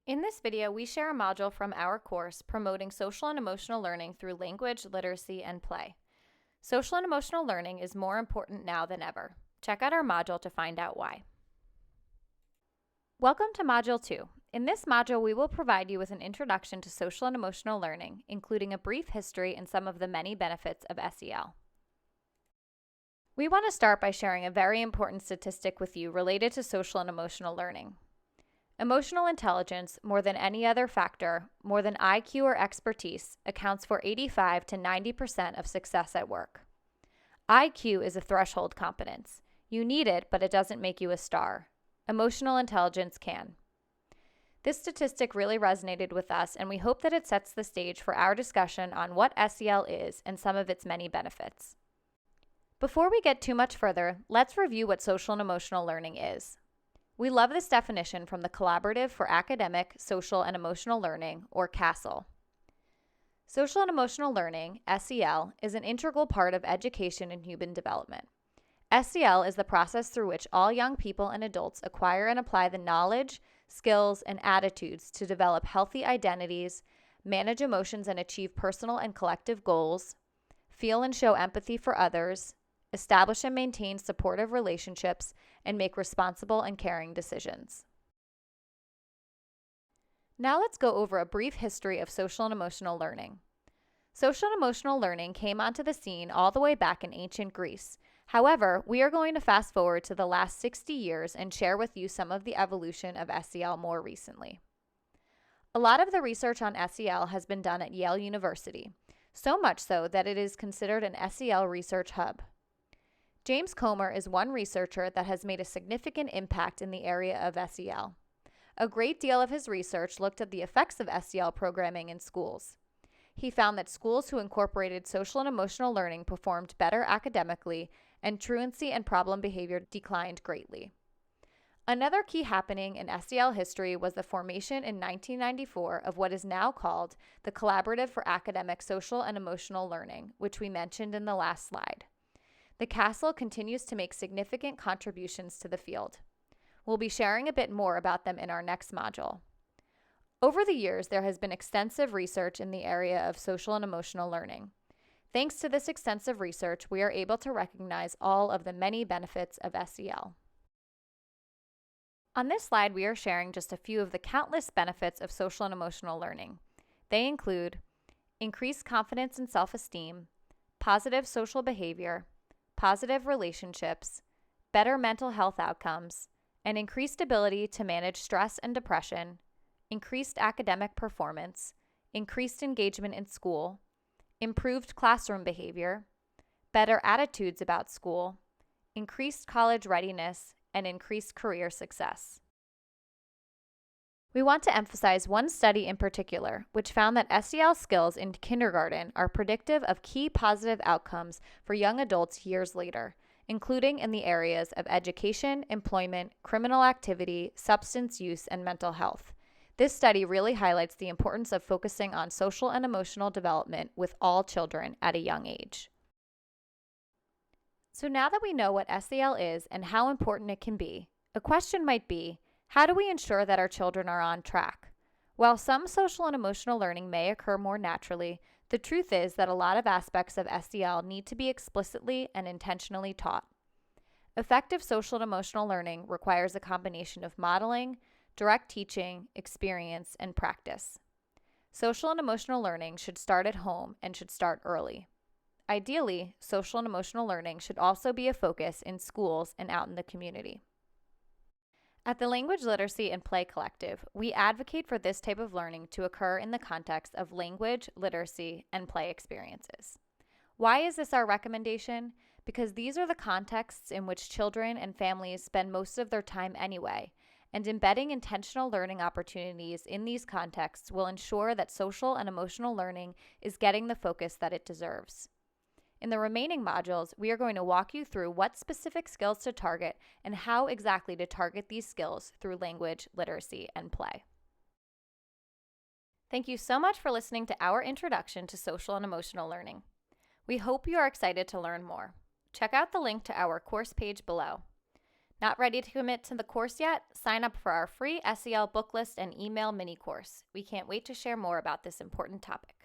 In this video, we share a module from our course promoting social and emotional learning through language, literacy, and play. Social and emotional learning is more important now than ever. Check out our module to find out why. Welcome to Module 2. In this module, we will provide you with an introduction to social and emotional learning, including a brief history and some of the many benefits of SEL. We want to start by sharing a very important statistic with you related to social and emotional learning. Emotional intelligence, more than any other factor, more than IQ or expertise, accounts for 85 to 90% of success at work. IQ is a threshold competence. You need it, but it doesn't make you a star. Emotional intelligence can. This statistic really resonated with us, and we hope that it sets the stage for our discussion on what SEL is and some of its many benefits. Before we get too much further, let's review what social and emotional learning is. We love this definition from the Collaborative for Academic, Social, and Emotional Learning, or CASEL. Social and Emotional Learning, SEL, is an integral part of education and human development. SEL is the process through which all young people and adults acquire and apply the knowledge, skills, and attitudes to develop healthy identities, manage emotions and achieve personal and collective goals, feel and show empathy for others, establish and maintain supportive relationships, and make responsible and caring decisions. Now let's go over a brief history of social and emotional learning. Social and emotional learning came onto the scene all the way back in ancient Greece. However, we are going to fast forward to the last 60 years and share with you some of the evolution of SEL more recently. A lot of the research on SEL has been done at Yale University, so much so that it is considered an SEL research hub. James Comer is one researcher that has made a significant impact in the area of SEL. A great deal of his research looked at the effects of SEL programming in schools. He found that schools who incorporated social and emotional learning performed better academically, and truancy and problem behavior declined greatly. Another key happening in SEL history was the formation in 1994 of what is now called the Collaborative for Academic, Social, and Emotional Learning, which we mentioned in the last slide. The CASEL continues to make significant contributions to the field. We'll be sharing a bit more about them in our next module. Over the years, there has been extensive research in the area of social and emotional learning. Thanks to this extensive research, we are able to recognize all of the many benefits of SEL. On this slide, we are sharing just a few of the countless benefits of social and emotional learning. They include increased confidence and self-esteem, positive social behavior, positive relationships, better mental health outcomes, an increased ability to manage stress and depression, increased academic performance, increased engagement in school, improved classroom behavior, better attitudes about school, increased college readiness, and increased career success. We want to emphasize one study in particular, which found that SEL skills in kindergarten are predictive of key positive outcomes for young adults years later, including in the areas of education, employment, criminal activity, substance use, and mental health. This study really highlights the importance of focusing on social and emotional development with all children at a young age. So now that we know what SEL is and how important it can be, a question might be, how do we ensure that our children are on track? While some social and emotional learning may occur more naturally, the truth is that a lot of aspects of SEL need to be explicitly and intentionally taught. Effective social and emotional learning requires a combination of modeling, direct teaching, experience, and practice. Social and emotional learning should start at home and should start early. Ideally, social and emotional learning should also be a focus in schools and out in the community. At the Language Literacy and Play Collective, we advocate for this type of learning to occur in the context of language, literacy, and play experiences. Why is this our recommendation? Because these are the contexts in which children and families spend most of their time anyway, and embedding intentional learning opportunities in these contexts will ensure that social and emotional learning is getting the focus that it deserves. In the remaining modules, we are going to walk you through what specific skills to target and how exactly to target these skills through language, literacy, and play. Thank you so much for listening to our introduction to social and emotional learning. We hope you are excited to learn more. Check out the link to our course page below. Not ready to commit to the course yet? Sign up for our free SEL book list and email mini course. We can't wait to share more about this important topic.